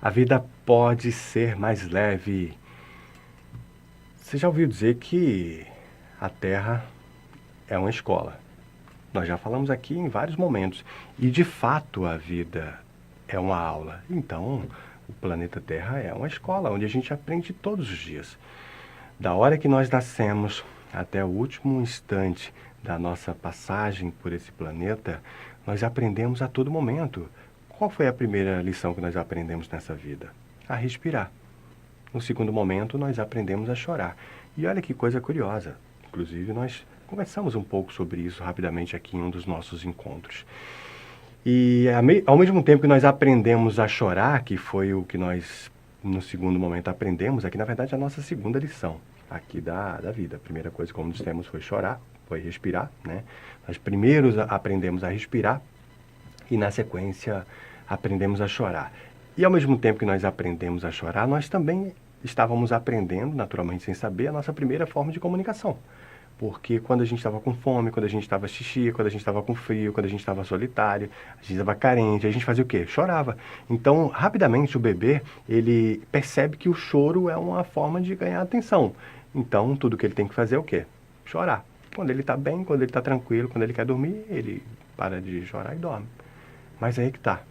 A vida pode ser mais leve. Você já ouviu dizer que a Terra é uma escola? Nós já falamos aqui em vários momentos. E de fato a vida é uma aula. Então, o planeta Terra é uma escola onde a gente aprende todos os dias. Da hora que nós nascemos até o último instante da nossa passagem por esse planeta, nós aprendemos a todo momento. Qual foi a primeira lição que nós aprendemos nessa vida? A respirar. No segundo momento, nós aprendemos a chorar. E olha que coisa curiosa. Inclusive, nós conversamos um pouco sobre isso rapidamente aqui em um dos nossos encontros. E ao mesmo tempo que nós aprendemos a chorar, que foi o que nós, no segundo momento, aprendemos, aqui na verdade é a nossa segunda lição aqui da vida. A primeira coisa, como dissemos, foi chorar, foi respirar, né? Nós primeiros aprendemos a respirar e, na sequência, aprendemos a chorar. E ao mesmo tempo que nós aprendemos a chorar, nós também estávamos aprendendo, naturalmente sem saber, a nossa primeira forma de comunicação. Porque quando a gente estava com fome, quando a gente estava xixi, quando a gente estava com frio, quando a gente estava solitário, a gente estava carente, a gente fazia o quê? Chorava. Então, rapidamente, o bebê, ele percebe que o choro é uma forma de ganhar atenção. Então, tudo que ele tem que fazer é o quê? Chorar. Quando ele está bem, quando ele está tranquilo, quando ele quer dormir, ele para de chorar e dorme. Mas aí que está.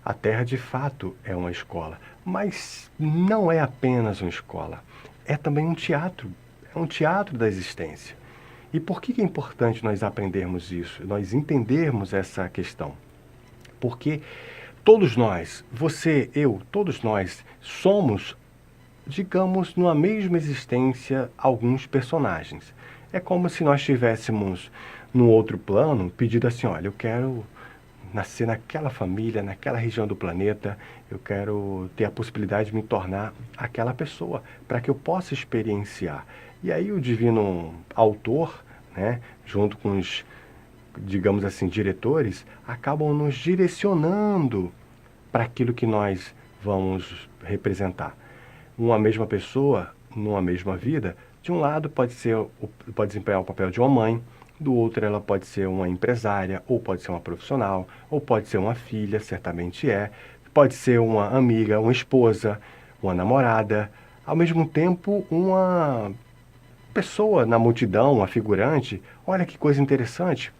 A Terra, de fato, é uma escola. Mas não é apenas uma escola. É também um teatro. É um teatro da existência. E por que é importante nós aprendermos isso? Nós entendermos essa questão? Porque todos nós, você, eu, todos nós, somos, digamos, numa mesma existência, alguns personagens. É como se nós estivéssemos num outro plano, pedido assim, olha, eu quero nascer naquela família, naquela região do planeta, eu quero ter a possibilidade de me tornar aquela pessoa, para que eu possa experienciar. E aí o divino autor, né, junto com os, digamos assim, diretores, acabam nos direcionando para aquilo que nós vamos representar. Uma mesma pessoa, numa mesma vida, de um lado pode desempenhar o papel de uma mãe, do outro ela pode ser uma empresária, ou pode ser uma profissional, ou pode ser uma filha, certamente é, pode ser uma amiga, uma esposa, uma namorada, ao mesmo tempo uma pessoa na multidão, uma figurante. Olha que coisa interessante.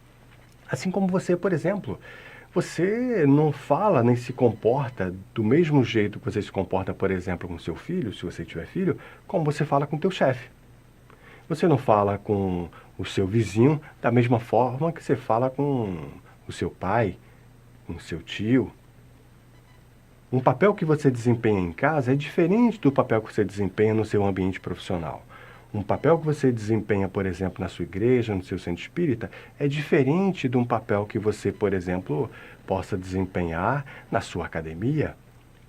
Assim como você, por exemplo, você não fala nem se comporta do mesmo jeito que você se comporta, por exemplo, com seu filho, se você tiver filho, como você fala com teu chefe. Você não fala com o seu vizinho da mesma forma que você fala com o seu pai, com o seu tio. Um papel que você desempenha em casa é diferente do papel que você desempenha no seu ambiente profissional. Um papel que você desempenha, por exemplo, na sua igreja, no seu centro espírita, é diferente de um papel que você, por exemplo, possa desempenhar na sua academia,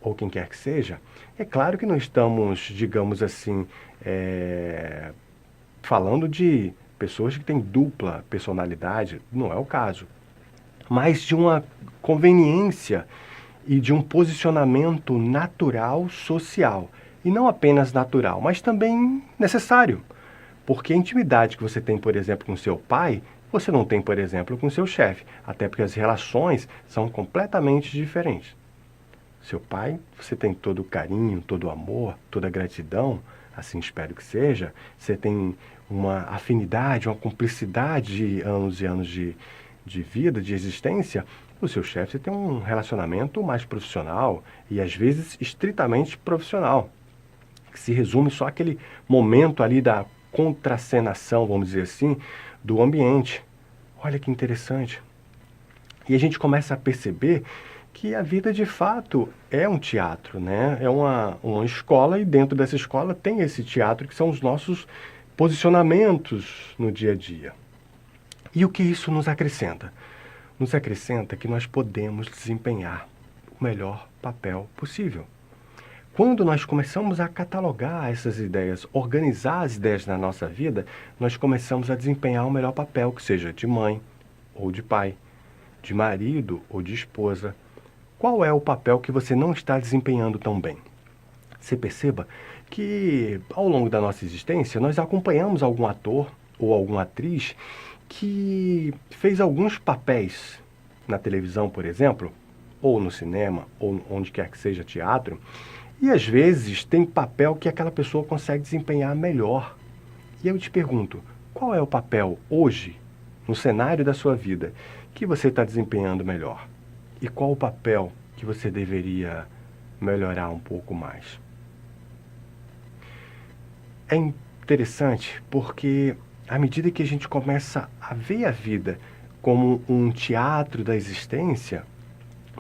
ou quem quer que seja. É claro que não estamos, digamos assim, falando de pessoas que têm dupla personalidade, não é o caso, mas de uma conveniência e de um posicionamento natural social. E não apenas natural, mas também necessário. Porque a intimidade que você tem, por exemplo, com seu pai, você não tem, por exemplo, com seu chefe. Até porque as relações são completamente diferentes. Seu pai, você tem todo o carinho, todo o amor, toda a gratidão, assim espero que seja. Você tem uma afinidade, uma cumplicidade de anos e anos de vida, de existência. O seu chefe, você tem um relacionamento mais profissional e às vezes estritamente profissional, que se resume só àquele momento ali da contracenação, vamos dizer assim, do ambiente. Olha que interessante. E a gente começa a perceber que a vida de fato é um teatro, né? É uma escola e dentro dessa escola tem esse teatro que são os nossos posicionamentos no dia a dia. E o que isso nos acrescenta? Nos acrescenta que nós podemos desempenhar o melhor papel possível. Quando nós começamos a catalogar essas ideias, organizar as ideias na nossa vida, nós começamos a desempenhar o melhor papel, que seja de mãe ou de pai, de marido ou de esposa. Qual é o papel que você não está desempenhando tão bem? Você perceba que, ao longo da nossa existência, nós acompanhamos algum ator ou alguma atriz que fez alguns papéis na televisão, por exemplo, ou no cinema, ou onde quer que seja teatro, e às vezes tem papel que aquela pessoa consegue desempenhar melhor. E eu te pergunto, qual é o papel hoje, no cenário da sua vida, que você está desempenhando melhor? E qual o papel que você deveria melhorar um pouco mais? É interessante porque, à medida que a gente começa a ver a vida como um teatro da existência,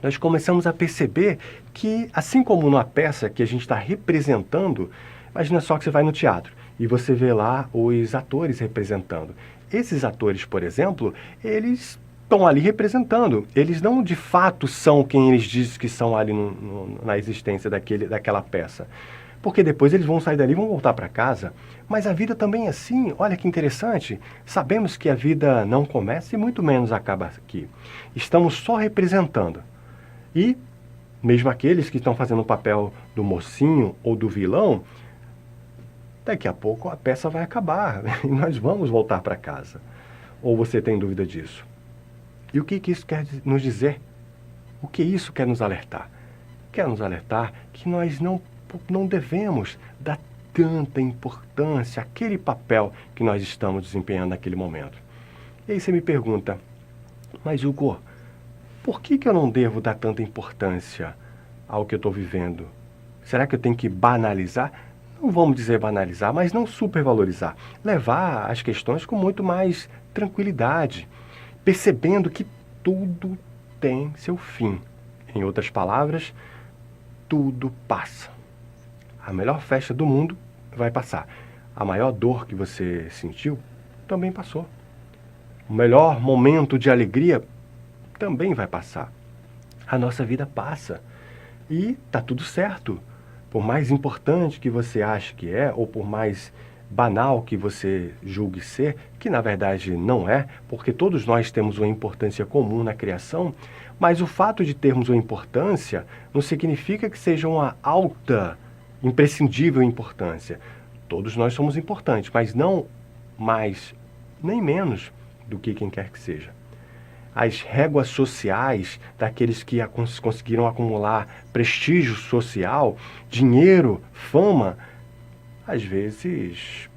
nós começamos a perceber que, assim como numa peça que a gente está representando, imagina só que você vai no teatro e você vê lá os atores representando. Esses atores, por exemplo, eles estão ali representando. Eles não de fato são quem eles dizem que são ali na existência daquela peça. Porque depois eles vão sair dali e vão voltar para casa. Mas a vida também é assim. Olha que interessante. Sabemos que a vida não começa e muito menos acaba aqui. Estamos só representando. E mesmo aqueles que estão fazendo o papel do mocinho ou do vilão, daqui a pouco a peça vai acabar e nós vamos voltar para casa. Ou você tem dúvida disso? E o que isso quer nos dizer? O que isso quer nos alertar? Quer nos alertar que nós não devemos dar tanta importância àquele papel que nós estamos desempenhando naquele momento. E aí você me pergunta, mas Hugo, por que eu não devo dar tanta importância ao que eu estou vivendo? Será que eu tenho que banalizar? Não vamos dizer banalizar, mas não supervalorizar. Levar as questões com muito mais tranquilidade, percebendo que tudo tem seu fim. Em outras palavras, tudo passa. A melhor festa do mundo vai passar. A maior dor que você sentiu também passou. O melhor momento de alegria também vai passar. A nossa vida passa. E tá tudo certo. Por mais importante que você ache que é, ou por mais banal que você julgue ser, que na verdade não é, porque todos nós temos uma importância comum na criação, mas o fato de termos uma importância não significa que seja uma alta, imprescindível importância. Todos nós somos importantes, mas não mais nem menos do que quem quer que seja. As réguas sociais daqueles que conseguiram acumular prestígio social, dinheiro, fama, às vezes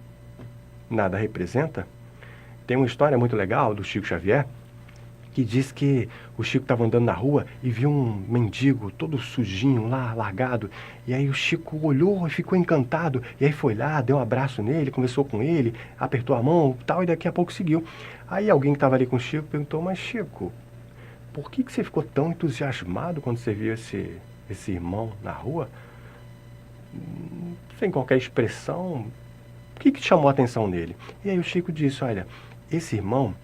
nada representa. Tem uma história muito legal do Chico Xavier, que diz que o Chico estava andando na rua e viu um mendigo todo sujinho lá, largado. E aí o Chico olhou e ficou encantado. E aí foi lá, deu um abraço nele, conversou com ele, apertou a mão e tal, e daqui a pouco seguiu. Aí alguém que estava ali com o Chico perguntou, mas Chico, por que você ficou tão entusiasmado quando você viu esse irmão na rua? Sem qualquer expressão, o que chamou a atenção nele? E aí o Chico disse, olha, esse irmão,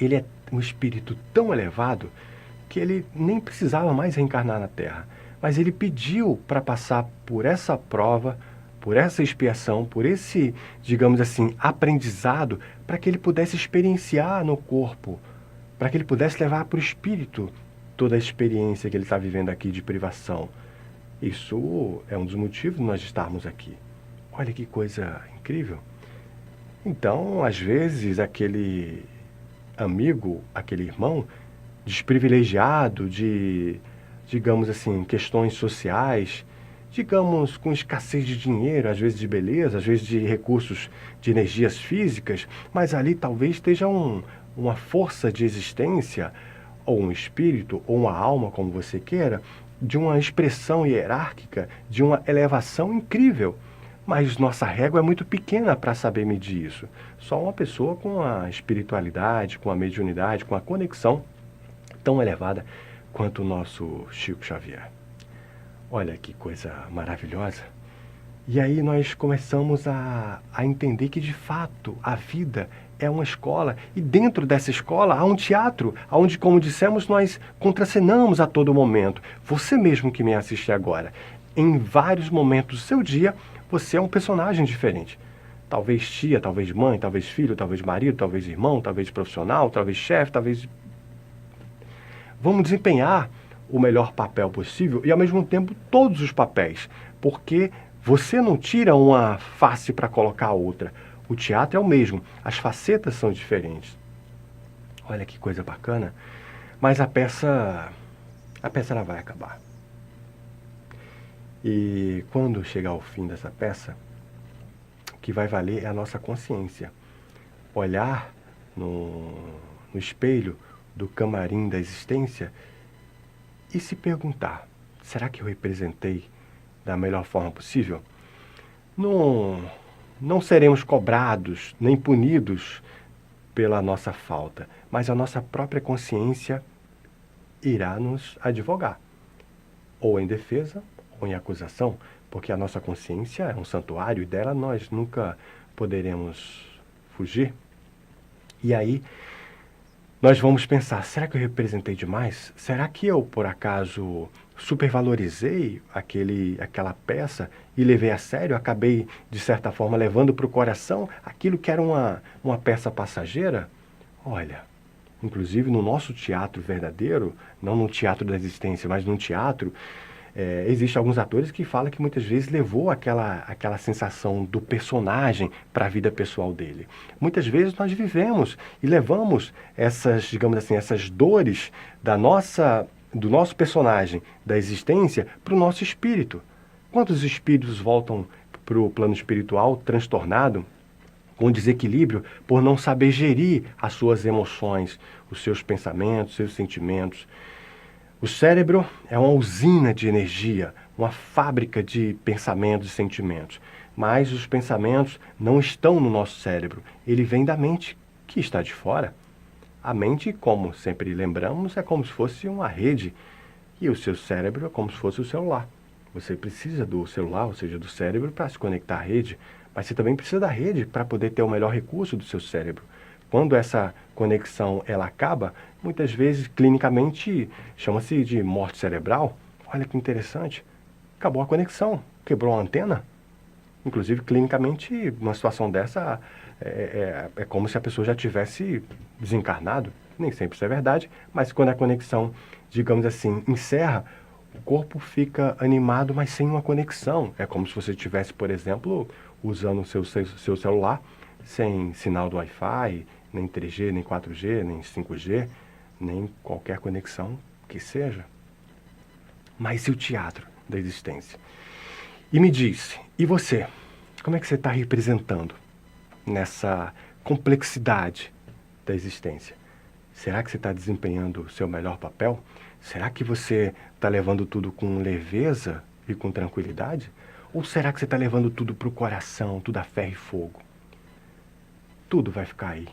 ele é um espírito tão elevado que ele nem precisava mais reencarnar na Terra. Mas ele pediu para passar por essa prova, por essa expiação, por esse, digamos assim, aprendizado, para que ele pudesse experienciar no corpo, para que ele pudesse levar para o espírito toda a experiência que ele está vivendo aqui de privação. Isso é um dos motivos de nós estarmos aqui. Olha que coisa incrível. Então, às vezes, aquele amigo, aquele irmão, desprivilegiado de, digamos assim, questões sociais, digamos, com escassez de dinheiro, às vezes de beleza, às vezes de recursos, de energias físicas, mas ali talvez esteja uma força de existência, ou um espírito, ou uma alma, como você queira, de uma expressão hierárquica, de uma elevação incrível. Mas nossa régua é muito pequena para saber medir isso. Só uma pessoa com a espiritualidade, com a mediunidade, com a conexão tão elevada quanto o nosso Chico Xavier. Olha que coisa maravilhosa. E aí nós começamos a entender que, de fato, a vida é uma escola. E dentro dessa escola há um teatro, onde, como dissemos, nós contracenamos a todo momento. Você mesmo que me assiste agora, em vários momentos do seu dia, você é um personagem diferente. Talvez tia, talvez mãe, talvez filho, talvez marido, talvez irmão, talvez profissional, talvez chefe, talvez... Vamos desempenhar o melhor papel possível e, ao mesmo tempo, todos os papéis. Porque você não tira uma face para colocar a outra. O teatro é o mesmo, as facetas são diferentes. Olha que coisa bacana. Mas a peça a peça ela vai acabar. E quando chegar ao fim dessa peça, o que vai valer é a nossa consciência. Olhar no espelho do camarim da existência e se perguntar, será que eu representei da melhor forma possível? Não seremos cobrados nem punidos pela nossa falta, mas a nossa própria consciência irá nos advogar, ou em defesa ou em acusação, porque a nossa consciência é um santuário e dela nós nunca poderemos fugir. E aí nós vamos pensar, será que eu representei demais? Será que eu, por acaso, supervalorizei aquela peça e levei a sério? Acabei, de certa forma, levando para o coração aquilo que era uma peça passageira? Olha, inclusive no nosso teatro verdadeiro, não no teatro da existência, mas no teatro, existem alguns atores que falam que muitas vezes levou aquela sensação do personagem para a vida pessoal dele. Muitas vezes nós vivemos e levamos essas, digamos assim, essas dores do nosso personagem, da existência, para o nosso espírito. Quantos espíritos voltam para o plano espiritual transtornado, com desequilíbrio, por não saber gerir as suas emoções, os seus pensamentos, os seus sentimentos? O cérebro é uma usina de energia, uma fábrica de pensamentos e sentimentos. Mas os pensamentos não estão no nosso cérebro, ele vem da mente, que está de fora. A mente, como sempre lembramos, é como se fosse uma rede, e o seu cérebro é como se fosse o celular. Você precisa do celular, ou seja, do cérebro, para se conectar à rede, mas você também precisa da rede para poder ter o melhor recurso do seu cérebro. Quando essa conexão ela acaba, muitas vezes clinicamente chama-se de morte cerebral. Olha que interessante, acabou a conexão, quebrou a antena. Inclusive clinicamente, uma situação dessa é como se a pessoa já tivesse desencarnado. Nem sempre isso é verdade, mas quando a conexão, digamos assim, encerra, o corpo fica animado, mas sem uma conexão. É como se você estivesse, por exemplo, usando o seu celular sem sinal do Wi-Fi, nem 3G, nem 4G, nem 5G, nem qualquer conexão que seja. Mas e o teatro da existência? E me diz, e você? Como é que você está representando nessa complexidade da existência? Será que você está desempenhando o seu melhor papel? Será que você está levando tudo com leveza e com tranquilidade? Ou será que você está levando tudo para o coração, tudo a ferro e fogo? Tudo vai ficar aí.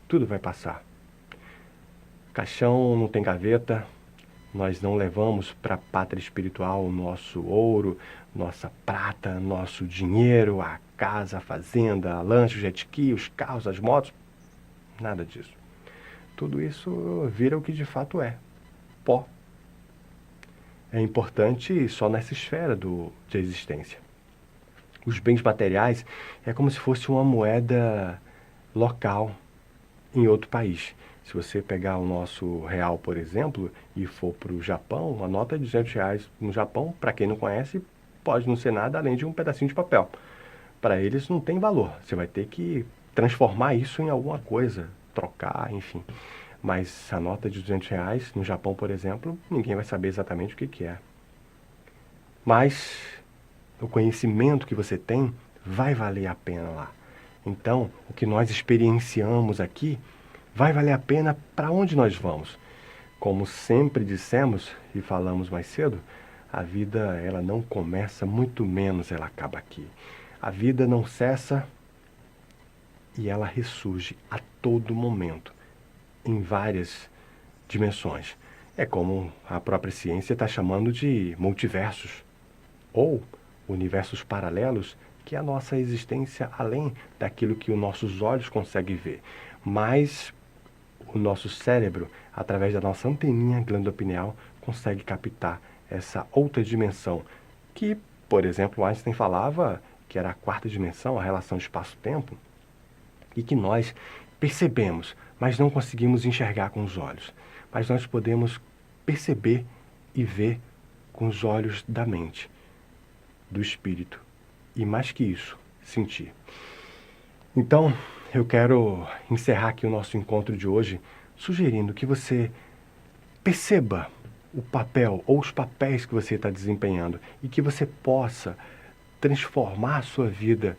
Tudo vai passar. Caixão não tem gaveta. Nós não levamos para a pátria espiritual o nosso ouro, nossa prata, nosso dinheiro, a casa, a fazenda, a lanche, o jet ski, os carros, as motos. Nada disso. Tudo isso vira o que de fato é. Pó. É importante só nessa esfera de existência. Os bens materiais é como se fosse uma moeda local em outro país. Se você pegar o nosso real, por exemplo, e for para o Japão, uma nota de R$ 200 no Japão, para quem não conhece, pode não ser nada além de um pedacinho de papel. Para eles não tem valor. Você vai ter que transformar isso em alguma coisa, trocar, enfim. Mas a nota de R$ 200 no Japão, por exemplo, ninguém vai saber exatamente o que é. Mas o conhecimento que você tem vai valer a pena lá. Então, o que nós experienciamos aqui vai valer a pena para onde nós vamos. Como sempre dissemos e falamos mais cedo, a vida ela não começa, muito menos ela acaba aqui. A vida não cessa e ela ressurge a todo momento, em várias dimensões. É como a própria ciência está chamando de multiversos, ou universos paralelos, que é a nossa existência além daquilo que os nossos olhos conseguem ver. Mas o nosso cérebro, através da nossa anteninha glândula pineal, consegue captar essa outra dimensão, que, por exemplo, Einstein falava que era a quarta dimensão, a relação espaço-tempo, e que nós percebemos, mas não conseguimos enxergar com os olhos. Mas nós podemos perceber e ver com os olhos da mente, do espírito, e mais que isso, sentir. Então, eu quero encerrar aqui o nosso encontro de hoje sugerindo que você perceba o papel ou os papéis que você está desempenhando e que você possa transformar a sua vida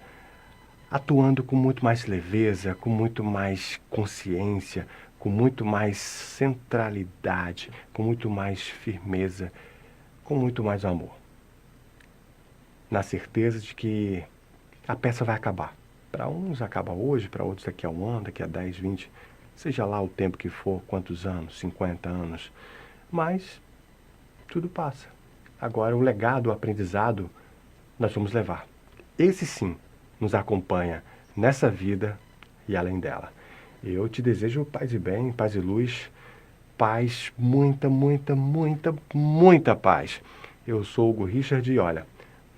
atuando com muito mais leveza, com muito mais consciência, com muito mais centralidade, com muito mais firmeza, com muito mais amor. Na certeza de que a peça vai acabar. Para uns acaba hoje, para outros daqui a um ano, daqui a 10, 20, seja lá o tempo que for, quantos anos, 50 anos. Mas tudo passa. Agora o legado, o aprendizado, nós vamos levar. Esse sim nos acompanha nessa vida e além dela. Eu te desejo paz e bem, paz e luz, paz, muita, muita, muita, muita paz. Eu sou o Hugo Richard e olha,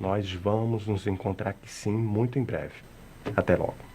nós vamos nos encontrar aqui sim muito em breve. Até logo.